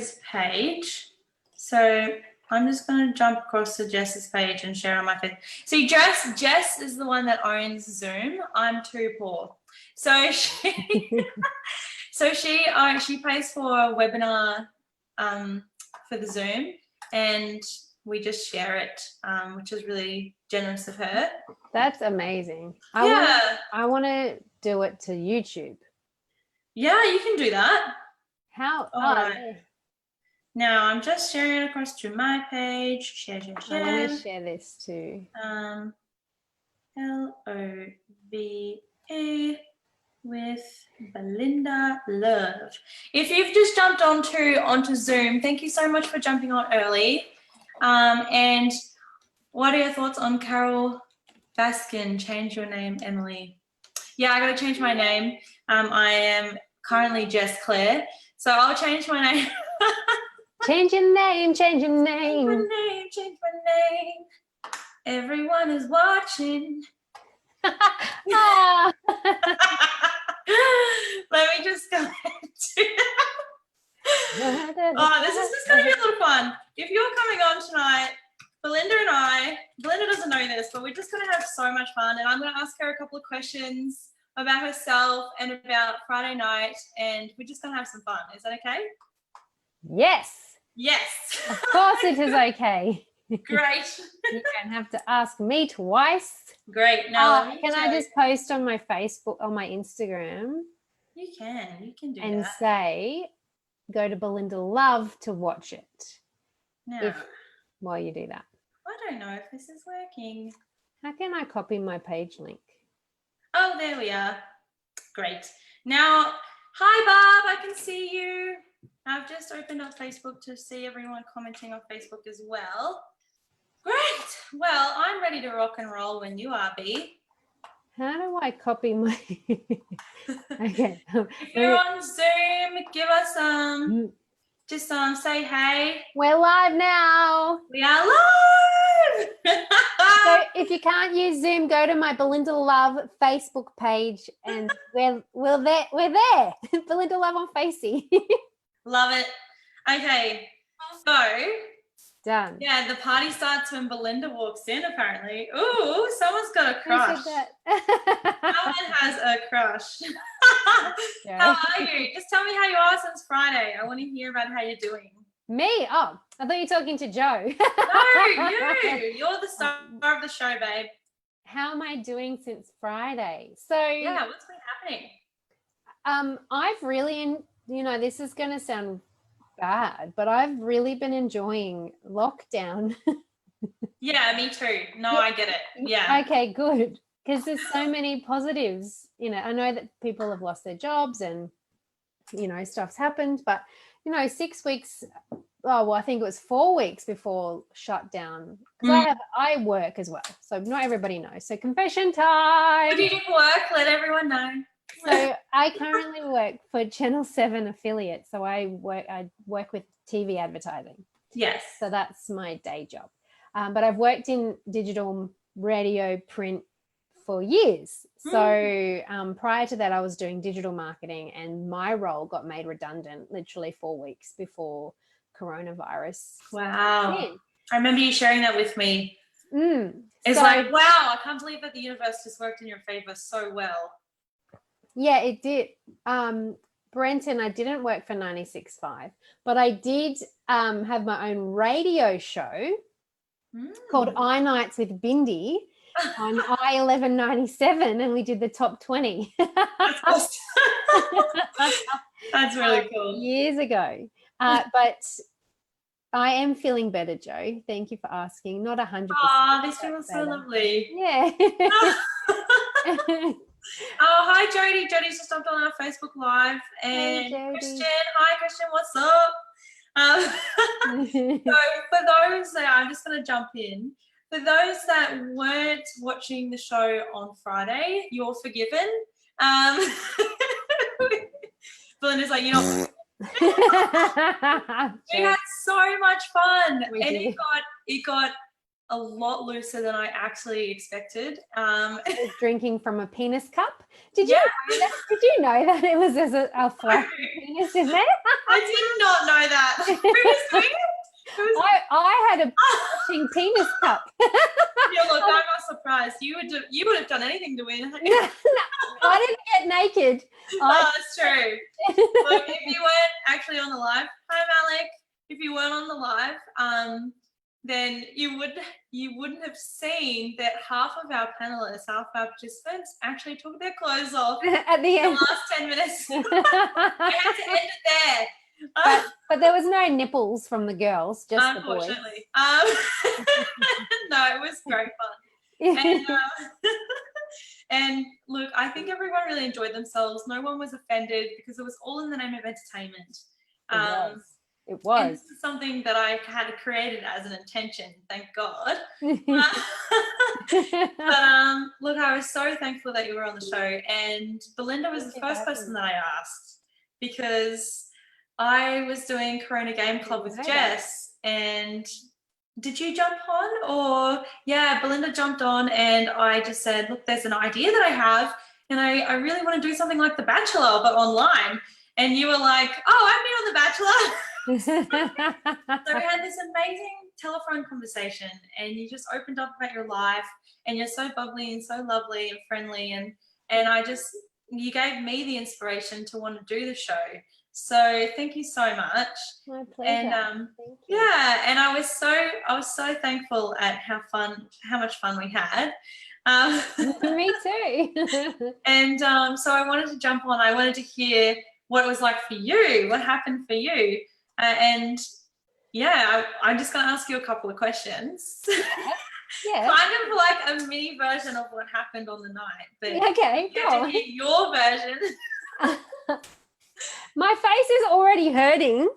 Jess's page. So I'm just going to jump across to Jess's page and share on my face. See, Jess is the one that owns Zoom. I'm too poor. So she pays for a webinar for the Zoom, and we just share it, which is really generous of her. That's amazing. I want to do it to YouTube. Yeah, you can do that. How? All right. Now I'm just sharing it across to my page. Share. I want to share this too. L.O.V.E with Belinda Love. If you've just jumped onto Zoom, thank you so much for jumping on early. And what are your thoughts on Carol Baskin? Change your name, Emily. Yeah, I got to change my name. I am currently Jess Claire, so I'll change my name. Change your name. Change your name. Change my name. Everyone is watching. Let me just go into this is just going to be a lot of fun. If you're coming on tonight, Belinda doesn't know this, but we're just going to have so much fun, and I'm going to ask her a couple of questions about herself and about Friday night, and we're just going to have some fun. Is that okay? Yes. Of course it is okay. Great. You don't have to ask me twice. Great. Now, can I just post on my Facebook, on my Instagram? You can do that. And say, go to Belinda Love to watch it. Now, while you do that. I don't know if this is working. How can I copy my page link? Oh, there we are. Great. Now, hi, Barb. I can see you. I've just opened up Facebook to see everyone commenting on Facebook as well. Great. Well, I'm ready to rock and roll when you are, B. How do I copy my... Okay. If you're on Zoom, give us just say hey. We're live now. We are live. So if you can't use Zoom, go to my Belinda Love Facebook page, and we're there. Belinda Love on Facey. Love it. Okay. So done. Yeah, the party starts when Belinda walks in, apparently. Ooh, someone's got a crush. Who said that? Someone has a crush. How are you? Just tell me how you are since Friday. I want to hear about how you're doing. Me? Oh, I thought you were talking to Joe. No, you. You're the star of the show, babe. How am I doing since Friday? So yeah, what's been happening? I've really, this is going to sound bad, but I've really been enjoying lockdown. Yeah, me too. No, I get it. Yeah. Okay, good. Because there's so many positives. I know that people have lost their jobs and, stuff's happened, but, 6 weeks, I think it was 4 weeks before shutdown. Because I work as well. So not everybody knows. So confession time. What do you do for work? Let everyone know. So I currently work for Channel 7 affiliate. So I work with TV advertising. Yes. So that's my day job. But I've worked in digital, radio, print for years. So prior to that, I was doing digital marketing, and my role got made redundant literally 4 weeks before coronavirus. Wow. I remember you sharing that with me. It's like, wow, I can't believe that the universe just worked in your favor so well. Yeah, it did. Brenton, I didn't work for 96.5, but I did have my own radio show called I Nights with Bindi on I-1197, and we did the top 20. That's awesome. That's really cool. Years ago. But I am feeling better, Joe. Thank you for asking. Not 100%. Oh, this feels so lovely. Yeah. Oh, hi, Jody. Jody's just jumped on our Facebook Live. And hey, Christian. Hi, Christian. What's up? So for those that, I'm just going to jump in. For those that weren't watching the show on Friday, you're forgiven. Belinda's like, we had so much fun. And it got a lot looser than I actually expected. I was drinking from a penis cup. Did you know that? Did you know that it was a flat penis in there? I did not know that. had a matching penis cup. Yeah, look, I'm not surprised. You would have done anything to win. No, I didn't get naked. Oh, that's true. Look, if you weren't actually on the live, hi Malik. If you weren't on the live, then you wouldn't have seen that half of our panelists, half of our participants actually took their clothes off at the in end. the last 10 minutes. I had to end it there. But there was no nipples from the girls, just the boys. Unfortunately. No, it was great fun. And, and look, I think everyone really enjoyed themselves. No one was offended because it was all in the name of entertainment. It was. And this is something that I had created as an intention, thank God. But look, I was so thankful that you were on the show. And Belinda was the first person that I asked because I was doing Corona Game Club with Jess. And did you jump on? Or yeah, Belinda jumped on, and I just said, look, there's an idea that I have, and I really want to do something like The Bachelor but online. And you were like, oh, I've been on The Bachelor. So we had this amazing telephone conversation, and you just opened up about your life, and you're so bubbly and so lovely and friendly, and you gave me the inspiration to want to do the show. So thank you so much. My pleasure. And Thank you. yeah, and I was so thankful at how much fun we had. Me too. And so I wanted to jump on. I wanted to hear what it was like for you, what happened for you. And yeah, I'm just going to ask you a couple of questions. Yeah. Kind of like a mini version of what happened on the night. But Okay, you get to hear your version. My face is already hurting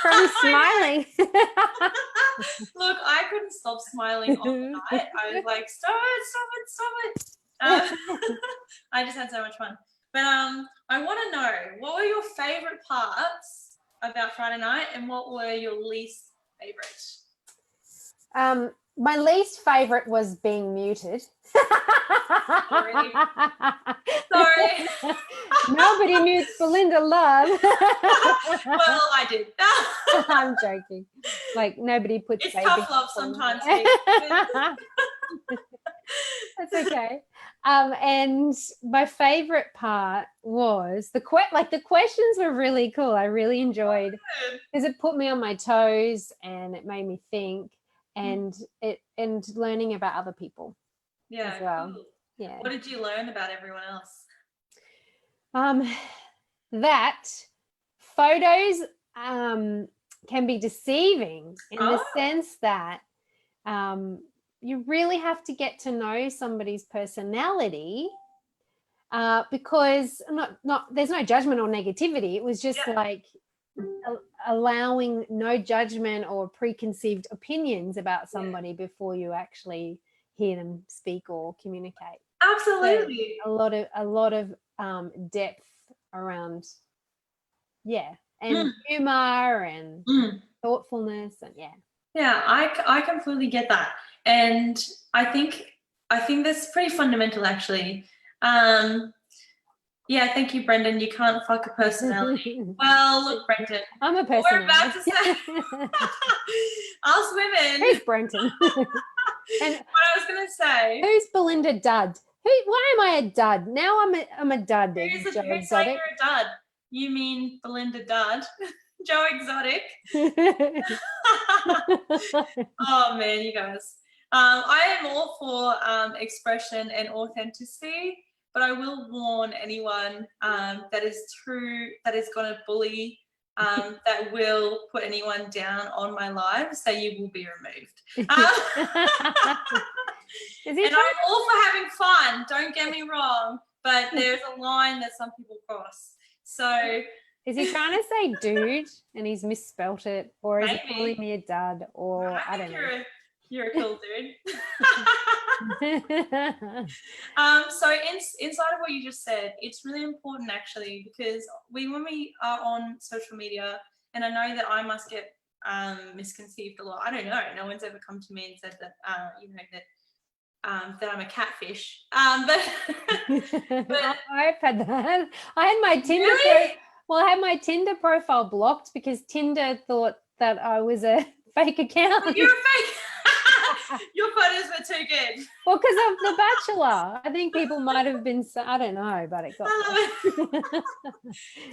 from smiling. Look, I couldn't stop smiling on the night. I was like, stop it. I just had so much fun. But I want to know, what were your favorite parts about Friday night, and what were your least favorite? My least favorite was being muted. Sorry. Sorry. Nobody mutes Belinda Love. Well, I did. I'm joking. Like, nobody puts It's baby tough love on sometimes. That's okay. And my favorite part was the questions were really cool. I really enjoyed because it put me on my toes and it made me think, and learning about other people. Yeah. As well. Cool. Yeah. What did you learn about everyone else? That photos can be deceiving in the sense that you really have to get to know somebody's personality because there's no judgment or negativity. It was just like allowing no judgment or preconceived opinions about somebody before you actually hear them speak or communicate. Absolutely. So a lot of depth around, and humor and thoughtfulness, and Yeah, I completely get that, and I think that's pretty fundamental, actually. Yeah, thank you, Brendan. You can't fuck a personality. Well, look, Brendan, I'm a personality. we're about to say us women. Who's Brendan? And what I was going to say. Who's Belinda Dud? Why am I a dud? Now I'm a dud. Who's saying you're a dud? You mean Belinda Dud? Joe Exotic. Oh man, you guys. I am all for expression and authenticity, but I will warn anyone that is going to bully, that will put anyone down on my lives, that you will be removed. And I'm all for having fun, don't get me wrong, but there's a line that some people cross. So is he trying to say dude and he's misspelt it, or is he calling me a dud, or I don't know. You're a cool dude. So inside of what you just said, it's really important actually, because when we are on social media, and I know that I must get misconceived a lot. I don't know. No one's ever come to me and said that that I'm a catfish. But I've had that. I had my Tinder. Really? I had my Tinder profile blocked because Tinder thought that I was a fake account. You're fake. Your photos were too good. Well, because of The Bachelor. I think people might have been, I don't know, but it got. I love it.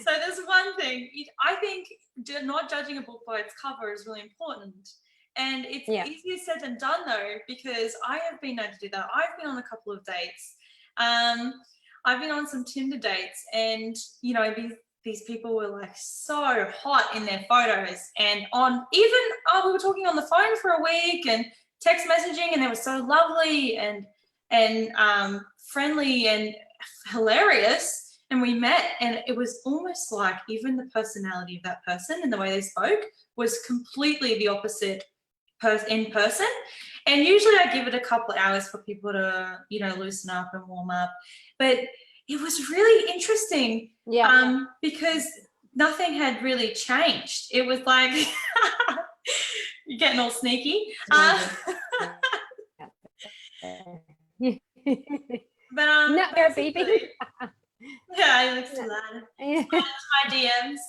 So there's one thing. I think not judging a book by its cover is really important. And it's easier said than done, though, because I have been known to do that. I've been on a couple of dates. I've been on some Tinder dates, and, you know, these people were like so hot in their photos, and we were talking on the phone for a week and text messaging, and they were so lovely and friendly and hilarious, and we met, and it was almost like even the personality of that person and the way they spoke was completely the opposite in person. And usually I give it a couple of hours for people to, you know, loosen up and warm up, but it was really interesting. Because nothing had really changed. It was like you're getting all sneaky. But no, you're beeping. Yeah, I look too loud. My DMs.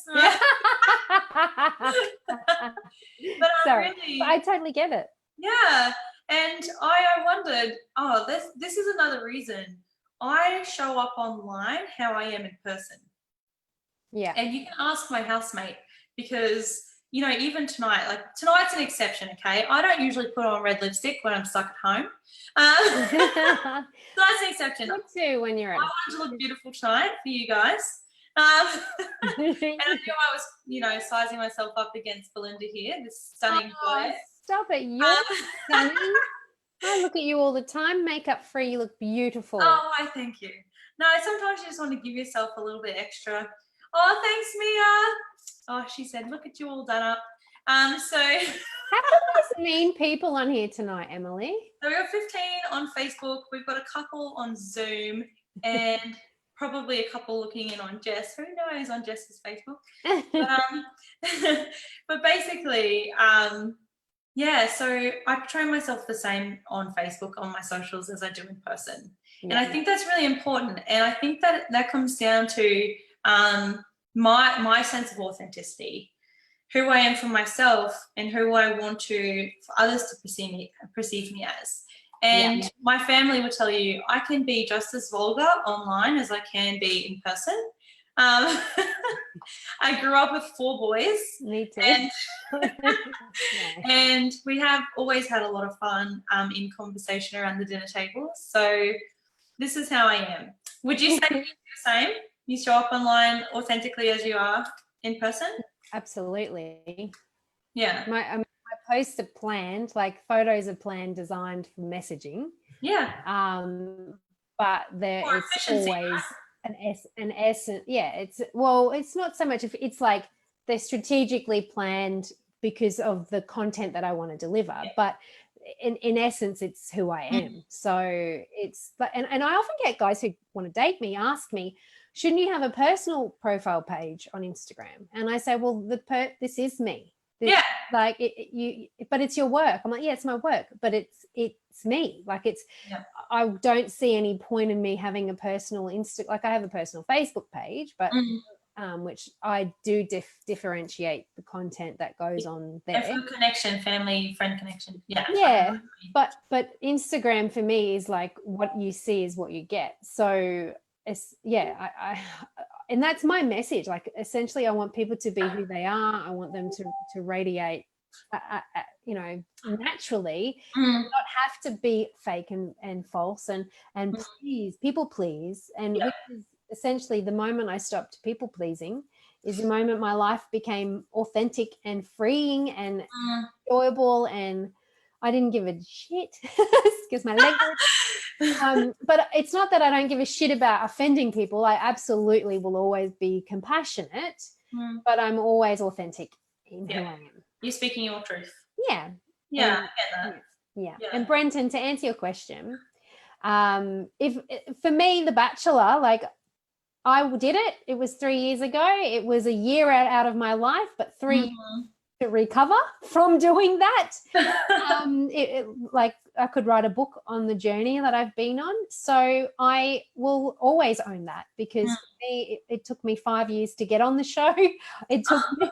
But sorry, really, but I totally get it. Yeah, and I wondered, this is another reason I show up online how I am in person. Yeah. And you can ask my housemate, because, you know, even tonight, like tonight's an exception, okay? I don't usually put on red lipstick when I'm stuck at home. So that's an exception. Me too, when you're at I wanted to look beautiful tonight for you guys. And I knew I was, you know, sizing myself up against Belinda here, this stunning goddess. Stop it. You're stunning. I look at you all the time. Makeup free, you look beautiful. Oh, I thank you. No, sometimes you just want to give yourself a little bit extra. Oh, thanks, Mia. Oh, she said, look at you all done up. So how come there's mean people on here tonight, Emily? So we've got 15 on Facebook. We've got a couple on Zoom, and probably a couple looking in on Jess. Who knows on Jess's Facebook? But basically, so I portray myself the same on Facebook, on my socials, as I do in person. Yeah. And I think that's really important. And I think that comes down to my sense of authenticity, who I am for myself and who I want for others to perceive me as. And my family will tell you I can be just as vulgar online as I can be in person. I grew up with 4 boys. Me too. And we have always had a lot of fun in conversation around the dinner table. So this is how I am. Would you say the same? You show up online authentically as you are in person? Absolutely. Yeah. My posts are planned, like photos are planned, designed for messaging. Yeah. But it's always an essence. Yeah, it's not so much if it's like they're strategically planned because of the content that I want to deliver, but in essence it's who I am. So it's like, and I often get guys who want to date me ask me, shouldn't you have a personal profile page on Instagram? And I say, well, this is me. Like but it's your work. I'm like, yeah, it's my work, but it's me. Like I don't see any point in me having a personal like I have a personal Facebook page, but which I do differentiate the content that goes on there. Connection, family, friend connection. Yeah. But Instagram for me is like what you see is what you get. So it's and that's my message. Like essentially I want people to be who they are. I want them to radiate naturally, not have to be fake and false and people please. And which is essentially the moment I stopped people pleasing is the moment my life became authentic and freeing and enjoyable, and I didn't give a shit. Excuse my language. But it's not that I don't give a shit about offending people. I absolutely will always be compassionate, but I'm always authentic in who I am. You're speaking your truth. Yeah. Yeah, I get that. Yeah. And Brenton, to answer your question, if for me, The Bachelor, like I did it. It was 3 years ago. It was a year out of my life, but 3 years to recover from doing that. could write a book on the journey that I've been on. So I will always own that, because it took me 5 years to get on the show. It took me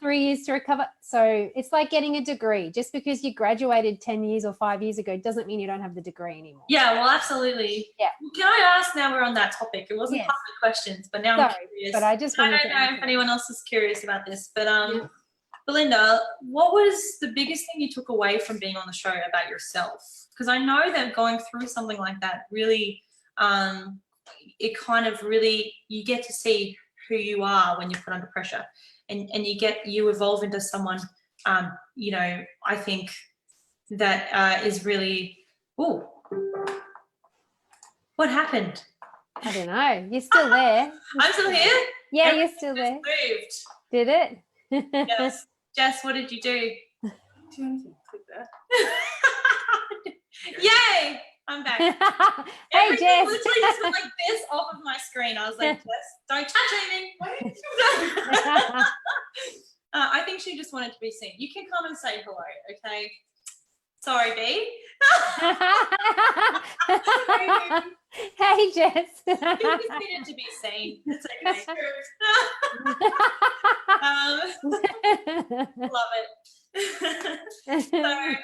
3 years to recover. So it's like getting a degree. Just because you graduated 10 years or 5 years ago doesn't mean you don't have the degree anymore. Yeah, well, absolutely. Yeah. Can I ask, now we're on that topic, it wasn't Yes. part of the questions, but now I'm curious. But I just wanted I don't know to if anyone else is curious about this, but Belinda, what was the biggest thing you took away from being on the show about yourself? Because I know that going through something like that really, it kind of really, you get to see who you are when you're put under pressure, and you evolve into someone, you know, I think that is really, ooh, what happened? I don't know. You're still there. I'm still here? Yeah, Everything you're still just there. moved. Did it? Yes. Jess, what did you do? Click that. Yay! I'm back. Hey, Everything Jess. literally just went like this off of my screen. I was like, Jess, don't touch anything. I think she just wanted to be seen. You can come and say hello, okay? Sorry, B. Hey, Jess. You just needed to be seen. It's okay. Love it. So,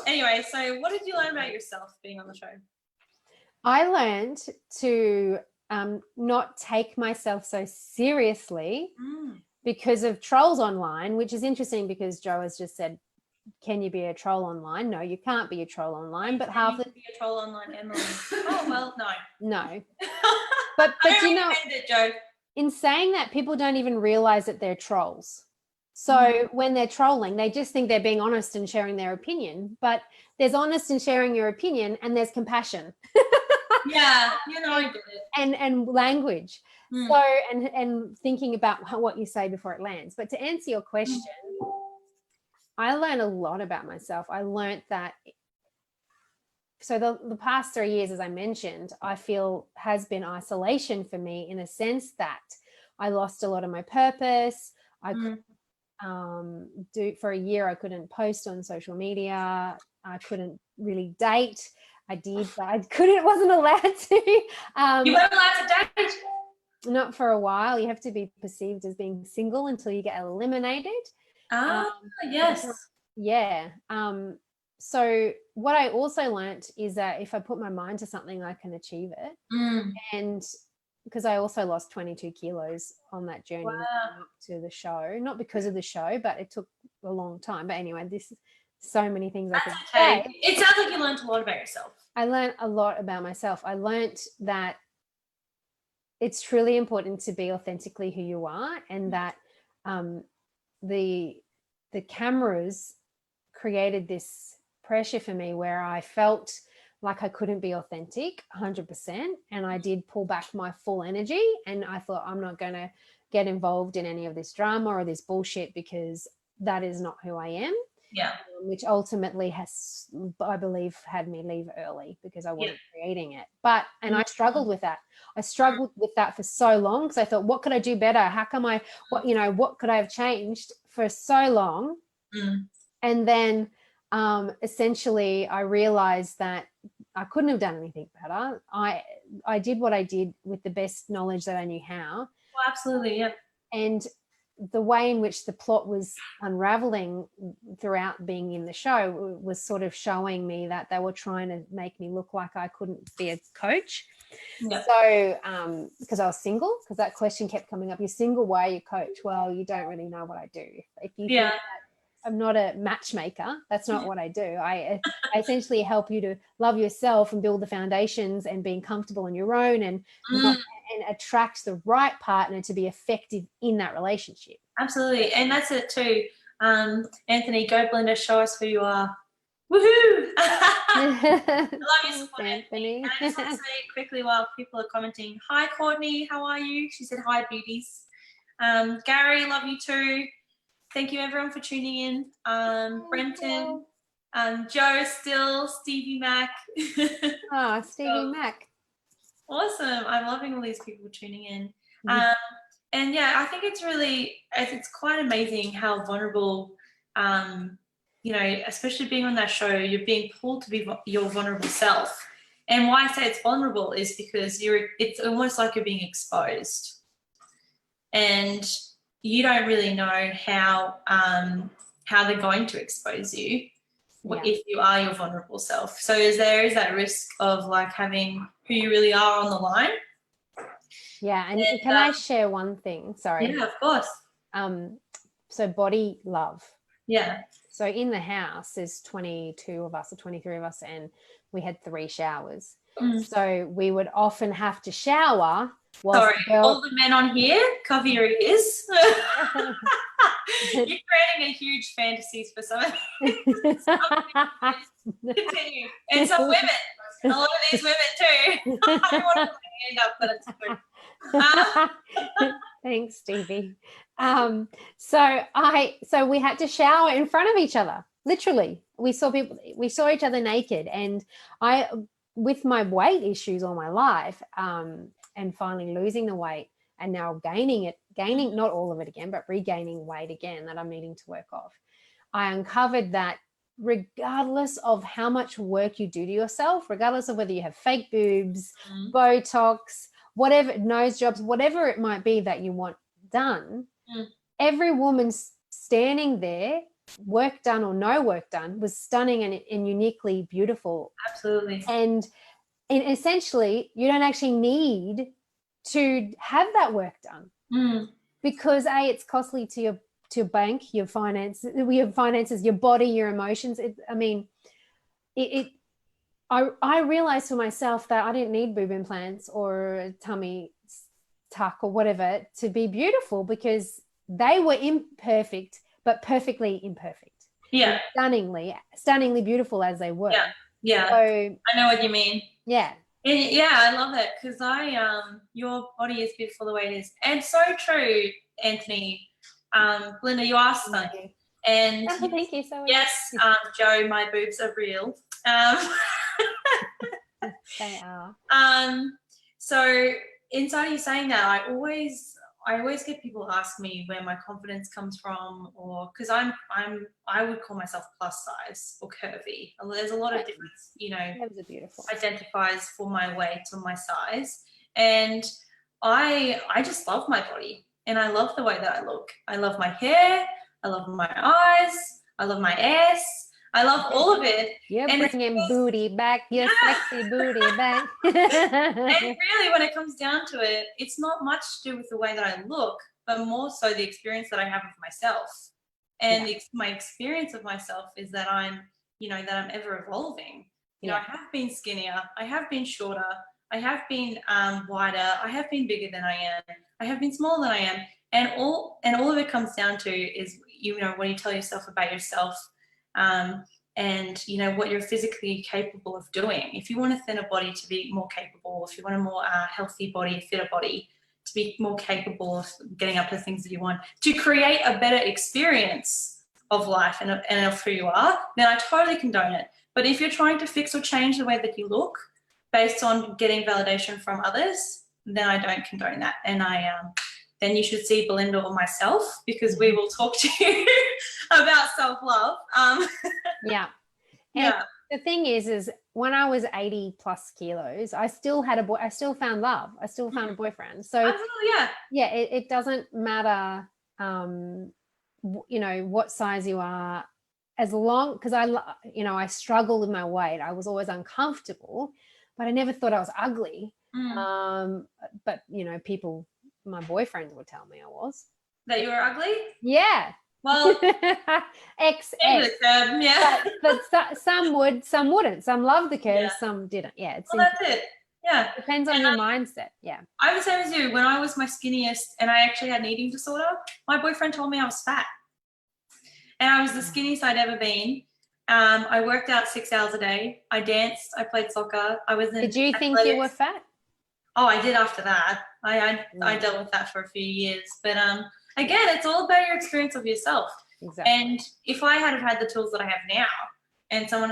anyway, so what did you learn about yourself being on the show? I learned to not take myself so seriously because of trolls online, which is interesting because Joe has just said, can you be a troll online? No, you can't be a troll online. But half the be a troll online, Emily. Oh well, no. But you know, it, Joe. In saying that, people don't even realize that they're trolls. So when they're trolling, they just think they're being honest and sharing their opinion. But there's honest and sharing your opinion, and there's compassion. Yeah, you know, I get it. And language. So and thinking about what you say before it lands. But to answer your question, I learned a lot about myself. I learned that, so the past 3 years, as I mentioned, I feel has been isolation for me, in a sense that I lost a lot of my purpose. For a year, I couldn't post on social media. I couldn't really date. I did, but wasn't allowed to. You weren't allowed to date? Not for a while. You have to be perceived as being single until you get eliminated. Yes. Yeah. So what I also learnt is that if I put my mind to something, I can achieve it. And because I also lost 22 kilos on that journey up to the show, not because of the show, but it took a long time. But anyway, this is so many things I can say. It sounds like you learned a lot about yourself. I learned a lot about myself. I learnt that it's truly important to be authentically who you are, and that the cameras created this pressure for me where I felt like I couldn't be authentic 100%, and I did pull back my full energy, and I thought, I'm not going to get involved in any of this drama or this bullshit, because that is not who I am. Yeah. Which ultimately has, I believe, had me leave early because I wasn't creating it. But, and I struggled with that. I struggled with that for so long, because I thought, what could I do better? How come what could I have changed for so long? And then essentially I realized that I couldn't have done anything better. I did what I did with the best knowledge that I knew how. Well, absolutely, yeah. And the way in which the plot was unraveling throughout being in the show was sort of showing me that they were trying to make me look like I couldn't be a coach. Yeah. So because I was single, because that question kept coming up, you're single, why are you coach? Well, you don't really know what I do. If you think that I'm not a matchmaker, that's not what I do. I essentially help you to love yourself and build the foundations and being comfortable on your own, and attract the right partner to be effective in that relationship. Absolutely. And that's it too. Anthony, go Belinda, show us who you are. Woohoo! I love your support, Anthony. And I just want to say quickly while people are commenting, hi Courtney, how are you? She said hi beauties. Gary, love you too. Thank you everyone for tuning in. Brenton, Joe still, Stevie Mac. Stevie Mac. Awesome. I'm loving all these people tuning in. And yeah, I think it's quite amazing how vulnerable you know, especially being on that show, you're being pulled to be your vulnerable self. And why I say it's vulnerable is because it's almost like you're being exposed, and you don't really know how they're going to expose you if you are your vulnerable self. So is that risk of like having who you really are on the line. Yeah, and can I share one thing? Sorry. Yeah, of course. So body love. Yeah. So in the house, there's 22 of us or 23 of us, and we had 3 showers. So we would often have to shower. Sorry, all the men on here, cover your ears. You're creating a huge fantasies for some of these. Continue. And some women. A lot of these women too. I don't want to end up, but it's good. Thanks, Stevie. So we had to shower in front of each other. Literally, we saw each other naked, and with my weight issues all my life, and finally losing the weight, and now gaining not all of it again, but regaining weight again that I'm needing to work off. I uncovered that regardless of how much work you do to yourself, regardless of whether you have fake boobs, Botox, whatever, nose jobs, whatever it might be that you want done, every woman standing there, work done or no work done, was stunning and uniquely beautiful. Absolutely. And essentially, you don't actually need to have that work done because it's costly to your bank, your finances, your body, your emotions. I realized for myself that I didn't need boob implants or a tummy tuck or whatever to be beautiful, because they were imperfect, but perfectly imperfect. Yeah. Stunningly beautiful as they were. Yeah. Yeah. So, I know what you mean. Yeah. Yeah, I love it, because your body is beautiful the way it is. And so true, Anthony. Belinda, you asked something. And thank you so much. Yes, Joe, my boobs are real. They are. So inside you saying that, I always get people ask me where my confidence comes from, or because I would call myself plus size or curvy. There's a lot of different, identifiers for my weight or my size, and I just love my body, and I love the way that I look. I love my hair. I love my eyes. I love my ass. I love all of it. You're bringing booty back, your sexy booty back. And really, when it comes down to it, it's not much to do with the way that I look, but more so the experience that I have of myself. And my experience of myself is that I'm ever evolving. I have been skinnier. I have been shorter. I have been wider. I have been bigger than I am. I have been smaller than I am. And all of it comes down to is, what you tell yourself about yourself. And what you're physically capable of doing. If you want a thinner body to be more capable, if you want a more healthy body, a fitter body to be more capable of getting up to the things that you want, to create a better experience of life and of who you are, then I totally condone it. But if you're trying to fix or change the way that you look based on getting validation from others, then I don't condone that. And then you should see Belinda or myself, because we will talk to you about self-love. Yeah. And the thing is when I was 80 plus kilos, I still found love. I still found a boyfriend. So it doesn't matter, what size you are, as long, because I struggled with my weight. I was always uncomfortable, but I never thought I was ugly. But my boyfriends would tell me I was. That you were ugly? Yeah. Well, XX. Yeah. But some would, some wouldn't. Some loved the curves, some didn't. Yeah. That's it. Yeah. Depends on your mindset. Yeah. I'm the same as you. When I was my skinniest and I actually had an eating disorder, my boyfriend told me I was fat. And I was the skinniest I'd ever been. I worked out 6 hours a day. I danced. I played soccer. Did you think you were fat? Oh, I did after that. I dealt with that for a few years. But again, it's all about your experience of yourself. Exactly. And if I had the tools that I have now, and someone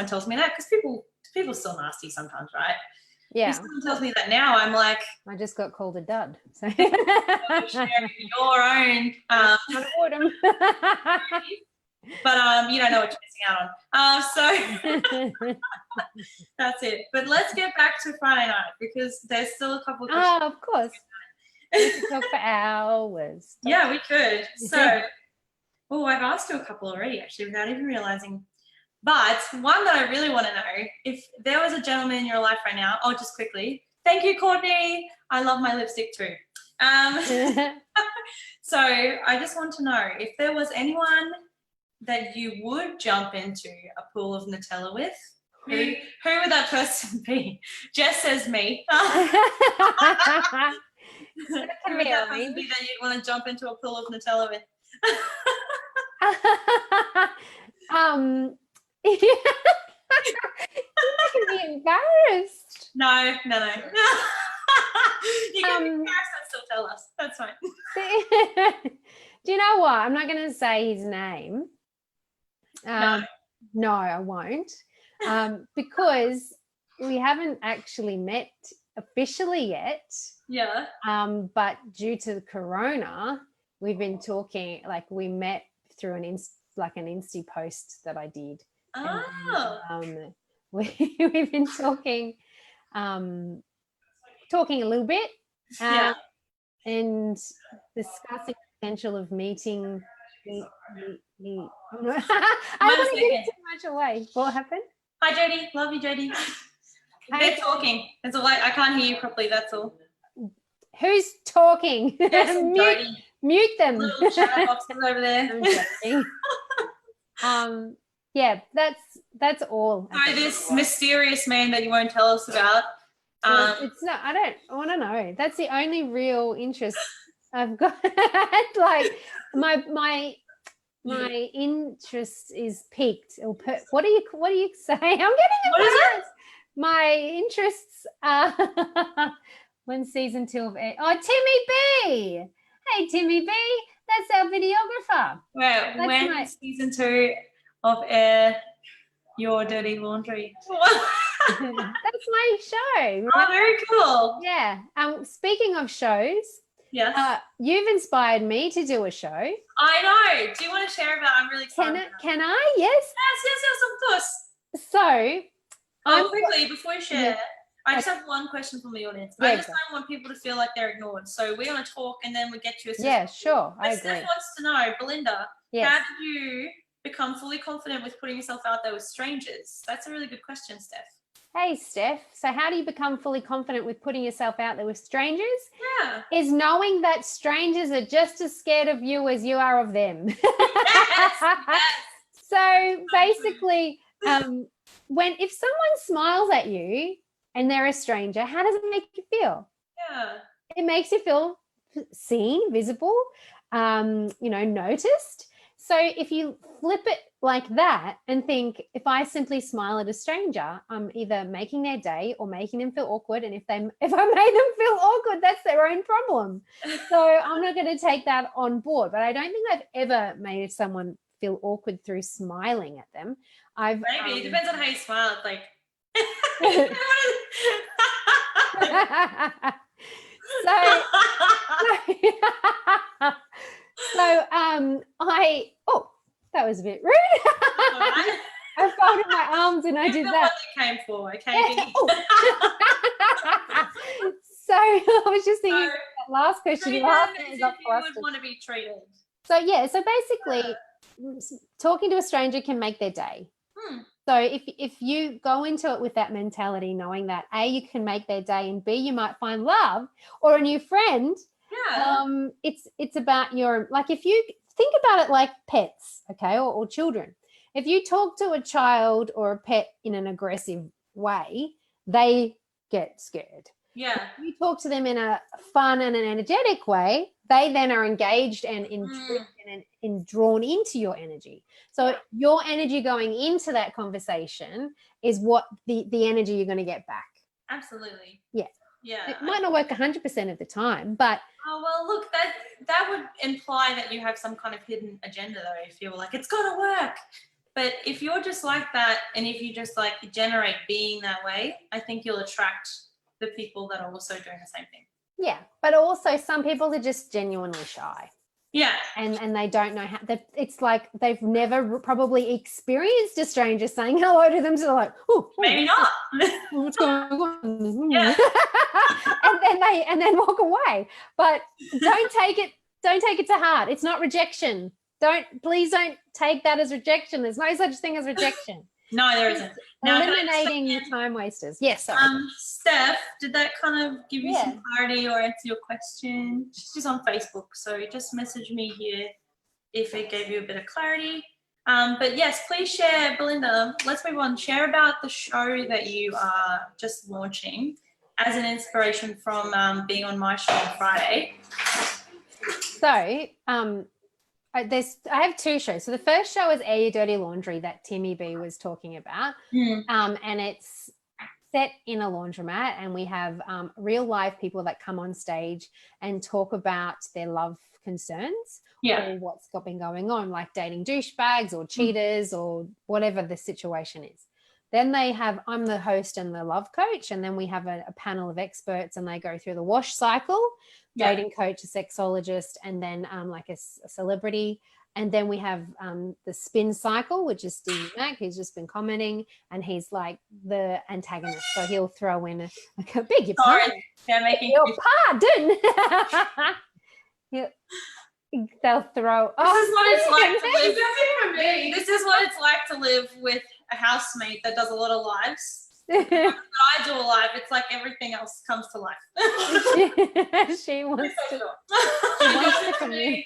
tells me that, because people are still nasty sometimes, right? Yeah. If someone tells me that now, I'm like, I just got called a dud. So your own. but but you don't know what you're missing out on. So that's it. But let's get back to Friday night because there's still a couple of questions. Oh, of course. We could talk for hours. Yeah, we could. So, oh, I've asked you a couple already, actually, without even realizing. But one that I really want to know, if there was a gentleman in your life right now, oh, just quickly. Thank you, Courtney. I love my lipstick too. So I just want to know if there was anyone that you would jump into a pool of Nutella with, who would that person be? Jess says me. Who would that person be that you'd want to jump into a pool of Nutella with? You can be embarrassed. No. You can be embarrassed and still tell us. That's fine. Do you know what? I'm not going to say his name. No, I won't. Because we haven't actually met officially yet. Yeah. But due to the corona, we've been talking, like we met through an Insta post that I did. Oh. And, we've been talking a little bit. Yeah. And discussing the potential of meeting. I don't want to give too much away. What happened? Hi, Jodie. Love you, Jodie. They're talking. That's all. I can't hear you properly. That's all. Who's talking? Yes, mute them. Little chat boxes over there. Yeah, that's all. So this mysterious man that you won't tell us about. It's not. I don't want to know. That's the only real interest I've got. Like my interest is peaked. What do you say? I'm getting embarrassed. My interests are when season 2 of air. Oh, Timmy B. Hey, Timmy B. That's our videographer. Well, when season 2 of Air Your Dirty Laundry. That's my show. Oh, very cool. Yeah. Speaking of shows, yes, you've inspired me to do a show. I know. Do you want to share about? I'm really excited. Can I? Yes. Yes, of course. So, quickly before you share, I just have one question from the audience. Yeah, I just don't want people to feel like they're ignored. So we're going to talk, and then we get you a. Yeah, sure. I agree. Steph wants to know, Belinda, yes. How did you become fully confident with putting yourself out there with strangers? That's a really good question, Steph. Hey, Steph. So how do you become fully confident with putting yourself out there with strangers? Yeah. Is knowing that strangers are just as scared of you as you are of them. Yes. So basically, if someone smiles at you and they're a stranger, how does it make you feel? Yeah. It makes you feel seen, visible, noticed. So if you flip it like that and think, if I simply smile at a stranger, I'm either making their day or making them feel awkward. And if I made them feel awkward, that's their own problem. So I'm not going to take that on board. But I don't think I've ever made someone feel awkward through smiling at them. Maybe it depends on how you smile. It's like. That was a bit rude. I folded my arms and I did that. What they came for, okay? So I was just thinking that last question you asked me. You would want to be treated. So basically, talking to a stranger can make their day. So if you go into it with that mentality, knowing that A, you can make their day, and B, you might find love or a new friend. Yeah. It's about if you think about it like pets, okay, or children. If you talk to a child or a pet in an aggressive way, they get scared. Yeah. If you talk to them in a fun and an energetic way, they then are engaged and intrigued and drawn into your energy. So your energy going into that conversation is what the energy you're going to get back. Absolutely. Yeah. Yeah. It might not work 100% of the time, but. Oh, well, look, that would imply that you have some kind of hidden agenda, though, if you're like, it's got to work. But if you're just like that, and if you just like generate being that way, I think you'll attract the people that are also doing the same thing. Yeah, but also some people are just genuinely shy. Yeah. and they don't know how. It's like they've never probably experienced a stranger saying hello to them, so they're like, oh, Maybe not. what's going on? Yeah. and then walk away. But don't take it to heart. It's not rejection. Please don't take that as rejection. There's no such thing as rejection. No, there isn't. Now, Eliminating the time wasters. Yes, sorry. Steph, did that kind of give you Yeah. some clarity or answer your question? She's on Facebook, so just message me here if it gave you a bit of clarity. But yes, please share, Belinda, let's move on. Share about the show that you are just launching as an inspiration from being on my show on Friday. So, I have two shows. So the first show is Air Your Dirty Laundry that Timmy B was talking about. And it's set in a laundromat, and we have real live people that come on stage and talk about their love concerns or what's been going on, like dating douchebags or cheaters or whatever the situation is. Then I'm the host and the love coach, and then we have a panel of experts, and they go through the wash cycle, dating coach, a sexologist, and then like a celebrity. And then we have the spin cycle, which is Steve Mack, who's just been commenting, and he's like the antagonist. So he'll throw in a beg your pardon. Your pardon. They'll throw. This is what it's like to live. This is what it's like to live with a housemate that does a lot of lives. When I do a live, it's like everything else comes to life. She wants to commute.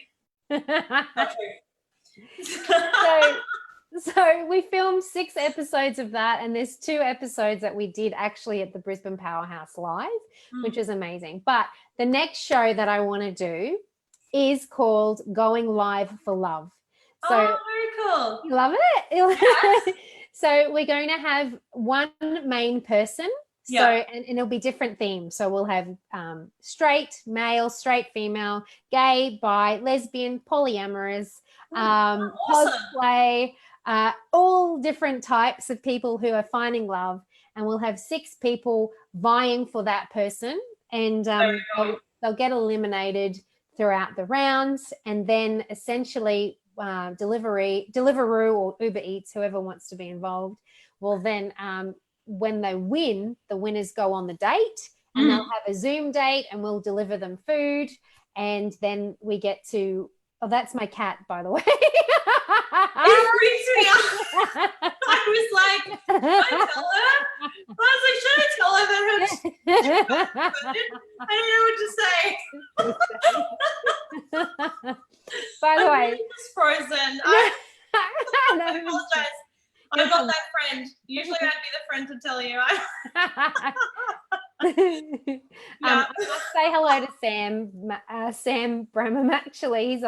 So we filmed 6 episodes of that, and there's 2 episodes that we did actually at the Brisbane Powerhouse Live, which is amazing. But the next show that I want to do is called Going Live for Love. So, very cool. You love it? Yes. So we're going to have one main person. So and it'll be different themes. So we'll have straight male, straight female, gay, bi, lesbian, polyamorous, cosplay, all different types of people who are finding love. And we'll have 6 people vying for that person, and they'll get eliminated throughout the rounds, and then essentially Deliveroo or Uber Eats, whoever wants to be involved, will then when they win, the winners go on the date, and they'll have a Zoom date, and we'll deliver them food, and then we get to that's my cat, by the way. It freaks me out. I was like, should I tell her? I was like, should I tell her that I don't know what to say. By the way, just frozen. I apologize. I'm not that friend. Usually I'd be the friend to tell you. I must say hello to Sam Bramham. Actually,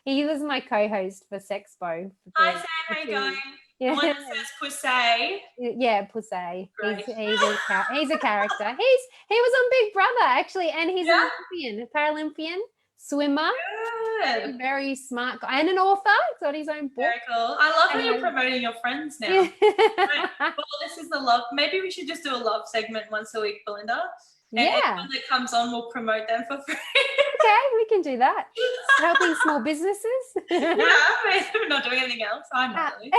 he was my co-host for Sexpo. Hi Sam, how you going? The one that says Pussy. Yeah, Pussy. He's a character. He was on Big Brother actually, and he's an Olympian, a Paralympian swimmer. Good. Very smart guy, and an author. He's got his own book. Very cool. I love how you're promoting your friends now. Well, this is the love. Maybe we should just do a love segment once a week, Belinda. And anyone that comes on, we'll promote them for free. Okay, we can do that. Helping small businesses. We're not doing anything else. I'm not really.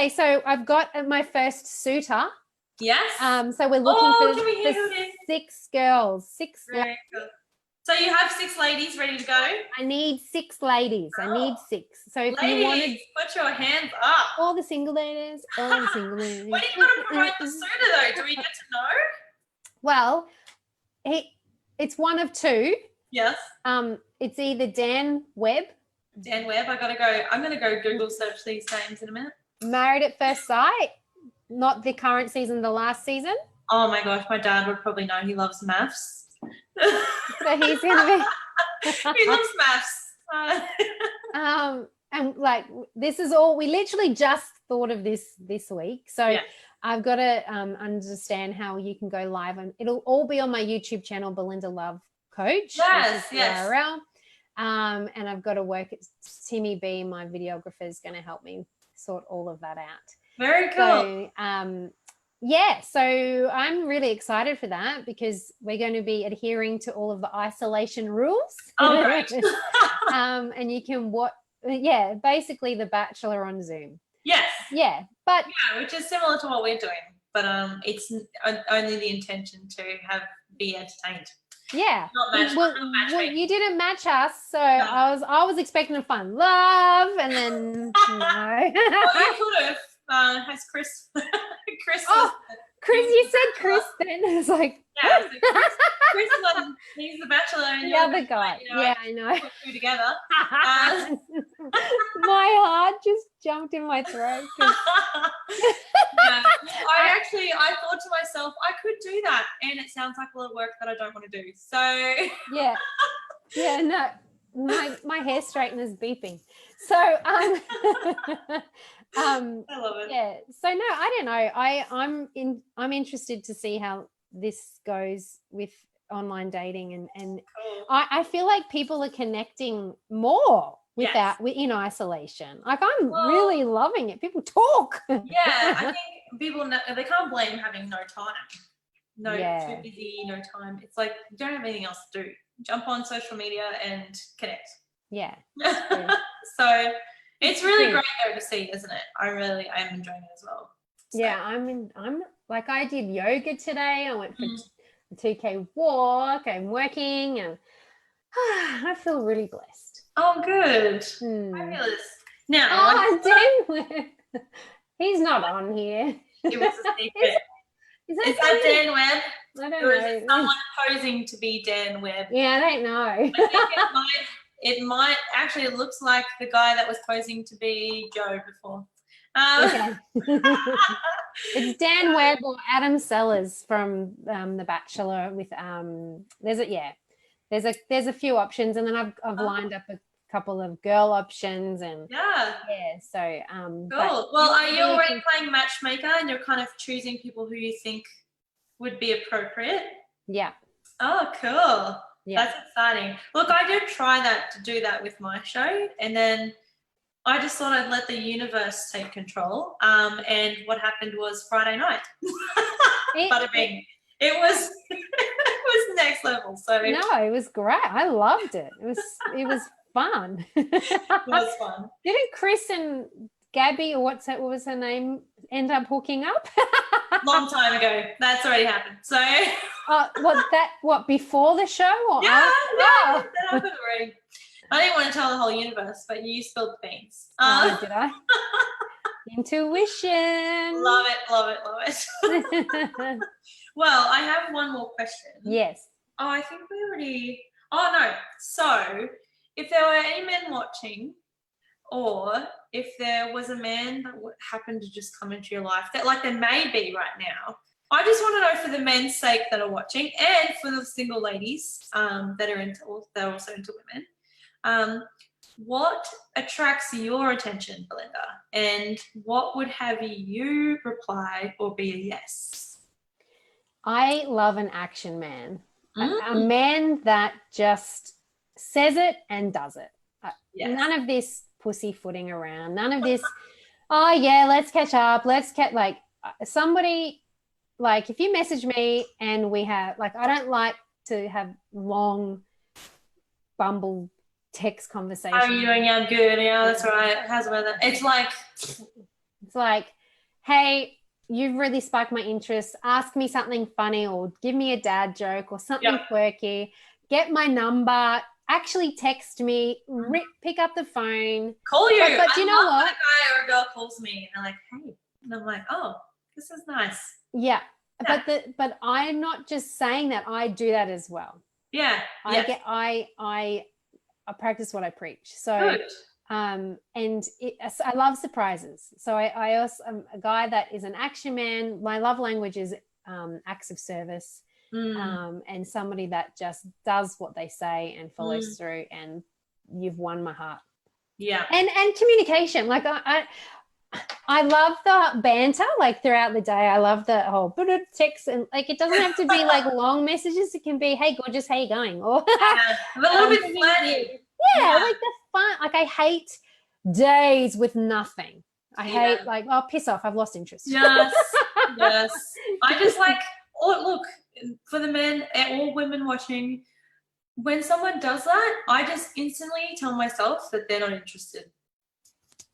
So I've got my first suitor. Yes. So we're looking for 6 girls. 6 girls. Cool. So you have 6 ladies ready to go? I need 6 ladies. I need 6. So if ladies, you wanted, put your hands up. All the single ladies. When are you going to promote the suitor though? Do we get to know? Well, it's one of 2. Yes. It's either Dan Webb. I'm going to go Google search these names in a minute. Married at First Sight. Not the current season, the last season. Oh my gosh, my dad would probably know. He loves maths. So he's going to be. He loves maths. And like this is all. We literally just thought of this week. So I've got to understand how you can go live, and it'll all be on my YouTube channel, Belinda Love Coach. Yes. URL. And I've got to work. Timmy B, my videographer, is going to help me sort all of that out. Very cool. So, Yeah, so I'm really excited for that because we're going to be adhering to all of the isolation rules. Oh, great. And you can yeah, basically The Bachelor on Zoom. Yes. Yeah, but Yeah, which is similar to what we're doing, but it's only the intention to be entertained. yeah, Not well, matchmaking. you didn't match us, so No. I was expecting to find love, and then no. Well, you could have, has Chris. Chris. Oh, Chris, he's you the said Chris Bachelor. then. It's like, Yeah, so Chris he's the Bachelor, and the you're other the guy. you know, Yeah, I know. put two together. My heart just jumped in my throat. Yeah. I thought to myself, I could do that, and it sounds like a lot of work that I don't want to do. So yeah, no, my hair straightener's beeping. So I love it. yeah. So no, I don't know. I'm interested to see how this goes with online dating, and Cool. I feel like people are connecting more in isolation. Like I'm really loving it. People talk. Yeah, I think people they can't blame having no time. Too busy, no time. It's like you don't have anything else to do. Jump on social media and connect. Yeah. So it's really great though to see, isn't it? I am enjoying it as well. So. Yeah, I'm like, I did yoga today. I went for a 2K walk. I'm working, and I feel really blessed. Oh, good. Fabulous. Now, he's not on here. It was a secret. Is that Dan Webb? I don't know. Or is know. it someone posing to be Dan Webb? Yeah, I don't know. I think it might actually, it looks like the guy that was posing to be Joe before. Okay. It's Dan Webb or Adam Sellers from The Bachelor. With there's a few options, and then I've lined up a couple of girl options, and so cool. Well, are you already playing matchmaker, and you're kind of choosing people who you think would be appropriate? Yeah. Oh, cool. Yeah. That's exciting. Look, I did try to do that with my show, and then I just thought I'd let the universe take control. And what happened was Friday night. Bada bing. It was next level. So no, it was great. I loved it. It was fun. It was fun. Didn't Chris and Gabby, or what was her name, end up hooking up? Long time ago. That's already happened. So before the show or yeah, after? That happened already. I didn't want to tell the whole universe, but you spilled the beans. Did I? Intuition. Love it. Well, I have one more question. Yes. Oh, I think we already. Oh no. So, if there were any men watching, or if there was a man that happened to just come into your life, that like there may be right now, I just want to know, for the men's sake that are watching, and for the single ladies that are also into women, what attracts your attention, Belinda, and what would have you reply or be a yes? I love an action man, a man that just says it and does it. None of this pussyfooting around. None of this, oh yeah, let's catch up. Like somebody, like if you message me and we have, like, I don't like to have long Bumble text conversations. How are you doing? Yeah, I'm good. Yeah, that's right. How's the weather? It's like, hey, you've really sparked my interest. Ask me something funny, or give me a dad joke or something quirky. Get my number. Actually text me. Pick up the phone. Call you. But you know what? When a guy or a girl calls me and they're like, hey. And I'm like, oh, this is nice. Yeah. But I'm not just saying that. I do that as well. Yeah. I practice what I preach. So good. And I love surprises. So I also am a guy that is an action man. My love language is acts of service, and somebody that just does what they say and follows through, and you've won my heart. Yeah. And communication. Like I love the banter, like throughout the day. I love the whole text, and like it doesn't have to be like long messages. It can be, hey gorgeous, how you going? Or a little bit flirty. Yeah, like the fun. Like I hate days with nothing. I hate like, oh, piss off, I've lost interest. Yes. Yes. I just like, oh, look, for the men, all women watching, when someone does that, I just instantly tell myself that they're not interested.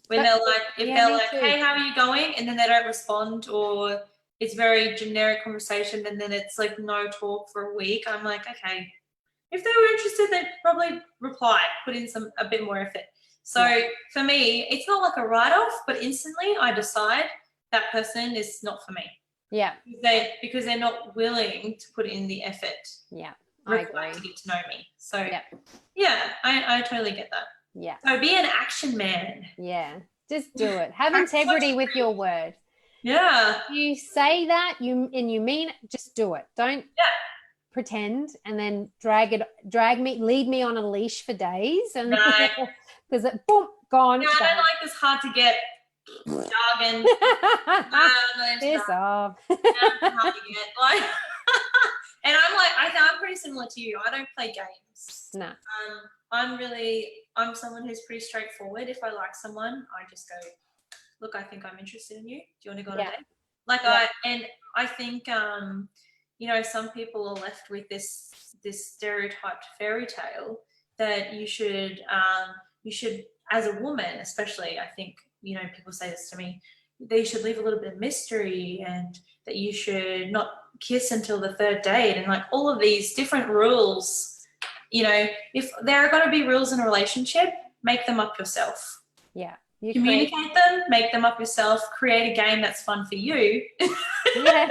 When they're like, if Yeah, they're me like, too. hey, how are you going? And then they don't respond, or it's very generic conversation, and then it's like no talk for a week, I'm like, okay. If they were interested, they'd probably reply, put in a bit more effort. So for me, it's not like a write-off, but instantly I decide that person is not for me. Yeah. Because they're not willing to put in the effort. Yeah. I agree. To get to know me. So yeah, I totally get that. Yeah. So be an action man. Yeah. Just do it. Have integrity with your word. Yeah. You say that you mean it, just do it. Don't pretend and then lead me on a leash for days, and because it boom gone. Yeah, I don't like this hard to get jargon. Piss off. Hard to get. Like, and I'm like, I'm pretty similar to you. I don't play games. No. I'm someone who's pretty straightforward. If I like someone, I just go, look, I think I'm interested in you. Do you want to go on a date? Like I think some people are left with this stereotyped fairy tale that you should as a woman, especially, I think, people say this to me, that you should leave a little bit of mystery, and that you should not kiss until the third date, and like all of these different rules. If there are going to be rules in a relationship, make them up yourself. Yeah. Communicate them, make them up yourself, create a game that's fun for you, and play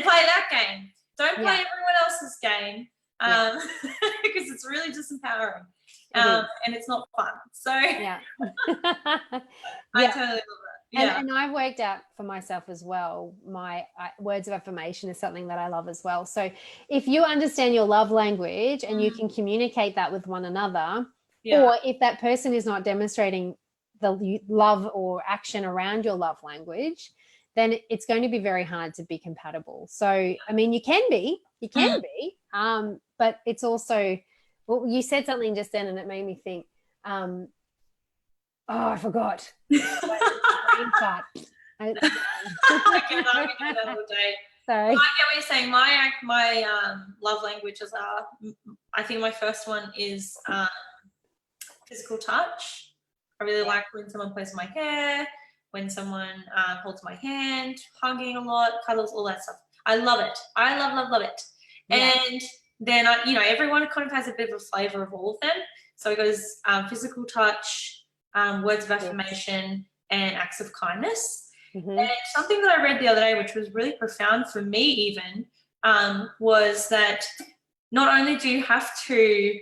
that game. Don't play everyone else's game, because it's really disempowering, and it's not fun. So I totally love it. Yeah. And I've worked out for myself as well, my words of affirmation is something that I love as well. So if you understand your love language and you can communicate that with one another, or if that person is not demonstrating the love or action around your love language, then it's going to be very hard to be compatible. So, I mean, you can be, but it's also, well, you said something just then and it made me think, I forgot. Brain fart. I can do that all day. Sorry. I get what you're saying. My love languages are, I think my first one is physical touch. I really like when someone plays my hair, when someone holds my hand, hugging a lot, cuddles, all that stuff. I love it. I love it. Yeah. And then everyone kind of has a bit of a flavor of all of them. So it goes physical touch, words of affirmation, and acts of kindness. And something that I read the other day, which was really profound for me even, was that not only do you have to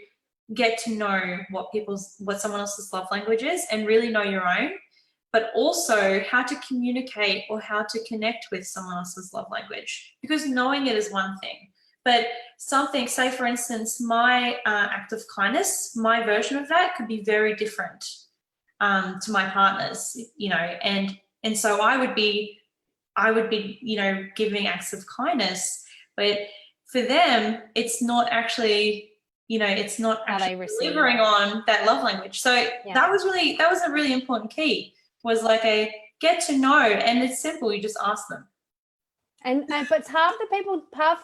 get to know what someone else's love language is and really know your own, but also how to communicate or how to connect with someone else's love language. Because knowing it is one thing, but something, say for instance, my act of kindness, my version of that could be very different to my partner's, and so I would be, giving acts of kindness, but for them, it's not actually, it's not actually delivering on that love language. So that was a really important key, was like a get to know, and it's simple. You just ask them. But half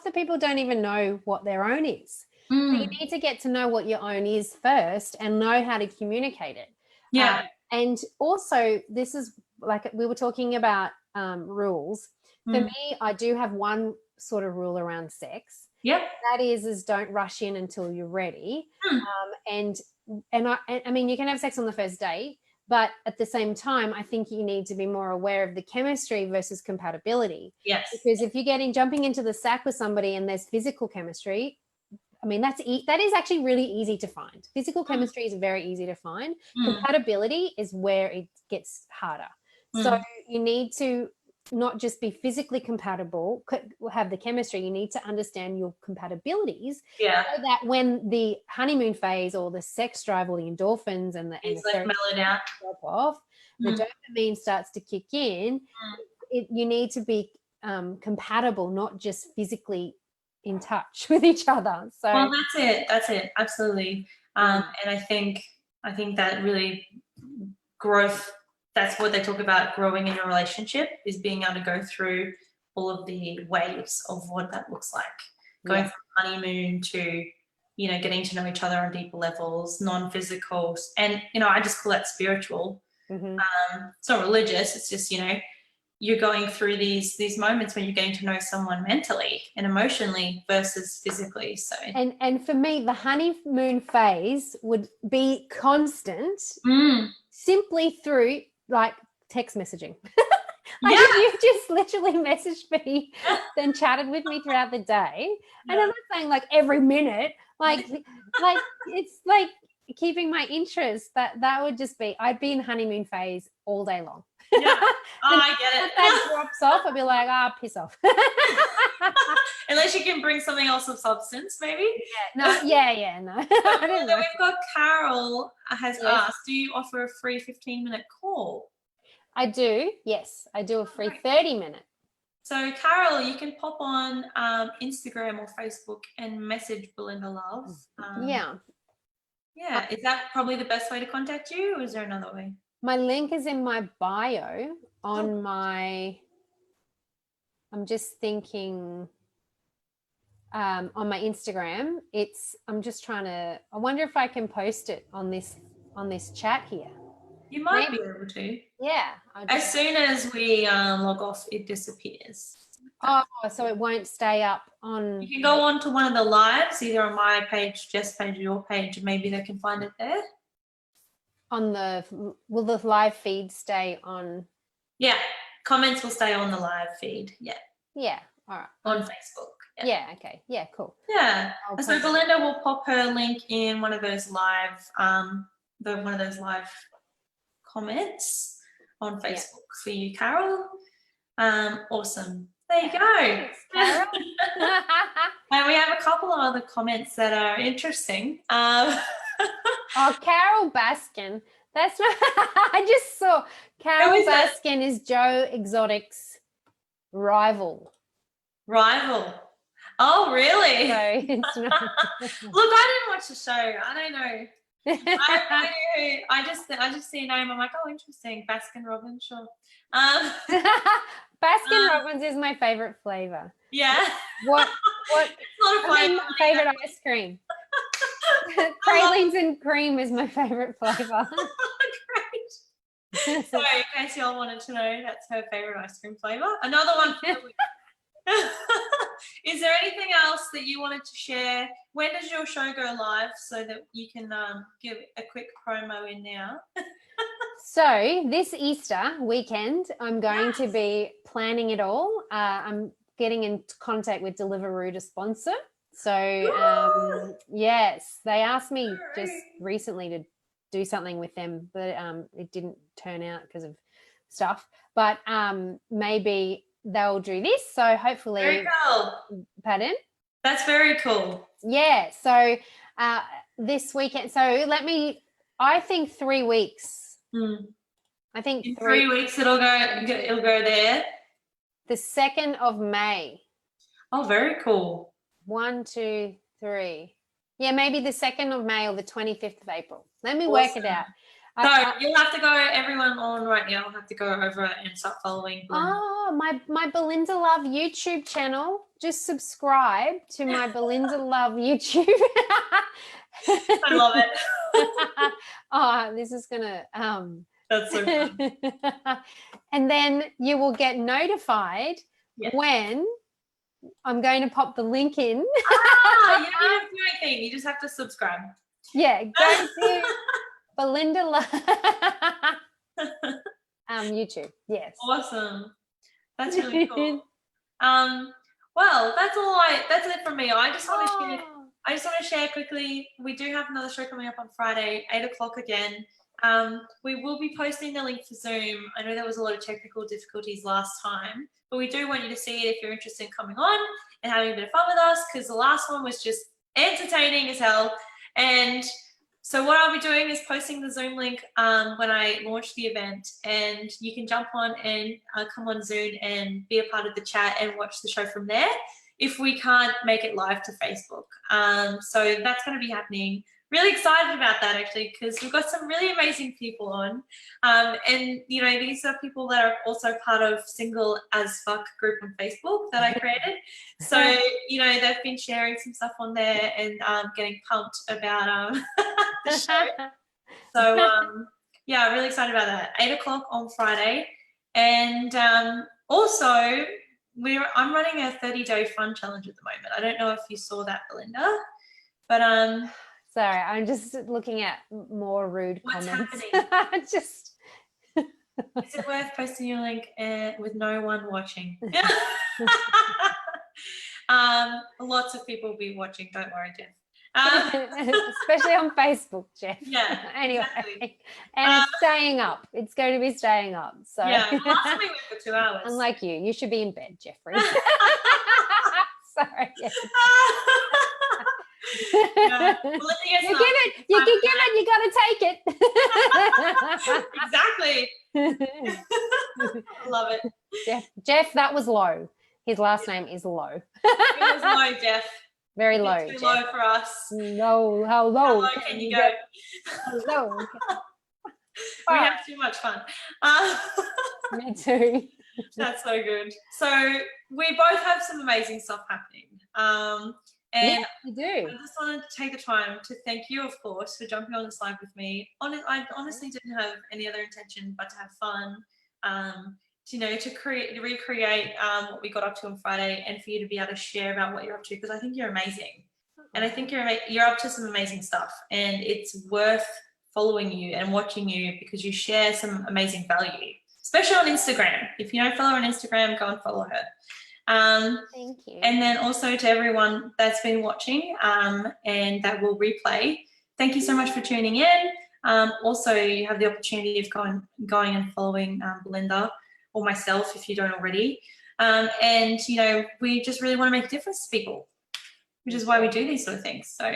the people don't even know what their own is. So you need to get to know what your own is first and know how to communicate it. Yeah. And also, this is like we were talking about rules. For me, I do have one sort of rule around sex. Yeah. That is don't rush in until you're ready. And I mean, you can have sex on the first date, but at the same time, I think you need to be more aware of the chemistry versus compatibility. Yes. Because if you're jumping into the sack with somebody and there's physical chemistry, I mean, that is actually really easy to find. Physical chemistry is very easy to find. Compatibility is where it gets harder. So you need to not just be physically compatible, have the chemistry, you need to understand your compatibilities, so that when the honeymoon phase or the sex drive or the endorphins and the mellowed out, drop off, the dopamine starts to kick in. You need to be compatible, not just physically in touch with each other. So well, that's it absolutely. And I think that really growth, that's what they talk about, growing in your relationship, is being able to go through all of the waves of what that looks like, going from honeymoon to, you know, getting to know each other on deeper levels, non-physical, and, you know, I just call that spiritual. It's not religious. It's just, you know, you're going through these moments when you're getting to know someone mentally and emotionally versus physically. So and for me, the honeymoon phase would be constant simply through like text messaging. Like if you just literally messaged me, then chatted with me throughout the day, and I'm not saying like every minute, like it's like keeping my interest. That would just be, I'd be in honeymoon phase all day long. Yeah, I get it. If that drops off, I'd be like, piss off. Unless you can bring something else of substance, maybe. No. I don't know. We've got Carol has asked, do you offer a free 15-minute call? I do. Yes, I do a free 30-minute. So Carol, you can pop on Instagram or Facebook and message Belinda Love. Yeah. Is that probably the best way to contact you, or is there another way? My link is in my bio on my, I'm just thinking on my Instagram. I'm just trying to, I wonder if I can post it on this chat here. You might be able to. Yeah. As soon as we log off, it disappears. Oh, so it won't stay up on. You can go on to one of the lives, either on my page, Jess' page, or your page, and maybe they can find it there. Will the live feed stay on? Yeah, comments will stay on the live feed. Yeah, all right, on Facebook. Okay, yeah, cool. Yeah, so Belinda will pop her link in one of those live comments on Facebook for you, Carol. Awesome. There you go. Thanks, Carol. And we have a couple of other comments that are interesting. Carol Baskin. That's I just saw Carol Baskin is Joe Exotic's rival. Oh, really? So it's not. Look, I didn't watch the show. I don't know. I just see a name. I'm like, oh, interesting. Baskin Robbins, sure. Baskin Robbins is my favorite flavor. Yeah. What? It's not a flavor. My favorite ice cream. Pralines and cream is my favorite flavor. Great. So, in case y'all wanted to know, that's her favorite ice cream flavor. Another one. Is there anything else that you wanted to share? When does your show go live so that you can give a quick promo in now? So this Easter weekend, I'm going to be planning it all. I'm getting in contact with Deliveroo to sponsor. So yes, they asked me just recently to do something with them, but it didn't turn out because of stuff. But maybe they'll do this. So hopefully, very cool. Pardon? That's very cool. Yeah. So this weekend. So I think 3 weeks. I think in 3 weeks it'll go there. The 2nd of May. Oh, very cool. 1, 2, 3. Yeah, maybe the 2nd of May or the 25th of April. Let me work it out. So you'll have to go, everyone on right now will have to go over and start following. My Belinda Love YouTube channel. Just subscribe to my Belinda Love YouTube. I love it. This is gonna that's so fun. And then you will get notified when I'm going to pop the link in. You don't have to do anything. You just have to subscribe. Yeah, go to Belinda Love YouTube. Yes. Awesome. That's really cool. Well, that's it from me. I just want to share quickly. We do have another show coming up on Friday, 8:00 again. We will be posting the link for Zoom. I know there was a lot of technical difficulties last time, but we do want you to see it if you're interested in coming on and having a bit of fun with us, because the last one was just entertaining as hell. And so what I'll be doing is posting the Zoom link when I launch the event, and you can jump on and come on Zoom and be a part of the chat and watch the show from there if we can't make it live to Facebook. So that's going to be happening really excited about that actually, because we've got some really amazing people on. And, you know, these are people that are also part of Single as Fuck group on Facebook that I created. So, you know, they've been sharing some stuff on there and getting pumped about the show. So, yeah, I'm really excited about that. 8 o'clock on Friday. And also, I'm running a 30-day fun challenge at the moment. I don't know if you saw that, Belinda, but sorry, I'm just looking at more rude what's comments. happening? Just Is it worth posting your link with no one watching? Lots of people will be watching. Don't worry, Jeff. especially on Facebook, Jeff. Yeah. Anyway, Exactly. and it's staying up. It's going to be staying up. So Yeah. Last time we went for 2 hours. unlike you should be in bed, Jeffrey. Sorry. Yes. Yeah. Well, You give it. You can give it. You got to take it. Exactly. Love it. Jeff, that was low. His last name is Low. It was low, Jeff. Very low. Too Jeff. low for us. No, how low? How low can you go? Low. We have too much fun. Me too. That's so good. So we both have some amazing stuff happening. And yeah, we do. I just wanted to take the time to thank you, of course, for jumping on this live with me. I honestly didn't have any other intention but to have fun, to recreate what we got up to on Friday, and for you to be able to share about what you're up to, because I think you're amazing. And I think you're up to some amazing stuff, and it's worth following you and watching you because you share some amazing value, especially on Instagram. If you don't follow her on Instagram, go and follow her. Thank you. And then also to everyone that's been watching and that will replay, thank you so much for tuning in. Also, you have the opportunity of going and following Belinda or myself if you don't already. And, you know, we just really want to make a difference to people, which is why we do these sort of things. So,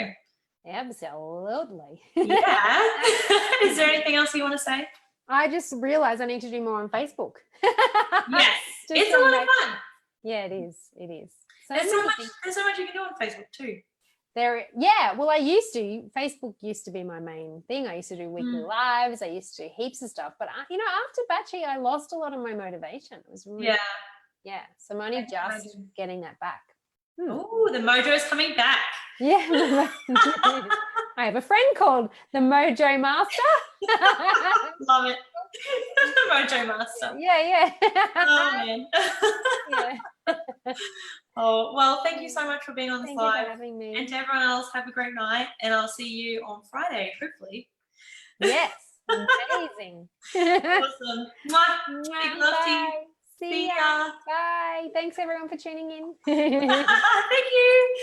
absolutely. Yeah. Is there anything else you want to say? I just realized I need to do more on Facebook. Yes. It's a lot of fun. Yeah, it is. It is. There's so much you can do on Facebook too. Well, Facebook used to be my main thing. I used to do weekly lives. I used to do heaps of stuff. But, after Batchy, I lost a lot of my motivation. It was really, yeah. So I'm only just getting that back. Oh, the mojo is coming back. Yeah. I have a friend called the Mojo Master. Love it. Mojo Master. Yeah. Oh, man. Yeah. Oh, well, thank you so much for being on this live. Thank you for having me. And to everyone else, have a great night. And I'll see you on Friday, hopefully. Yes. Amazing. Awesome. Mwah. Big love to you. See ya. Bye. Thanks, everyone, for tuning in. Thank you.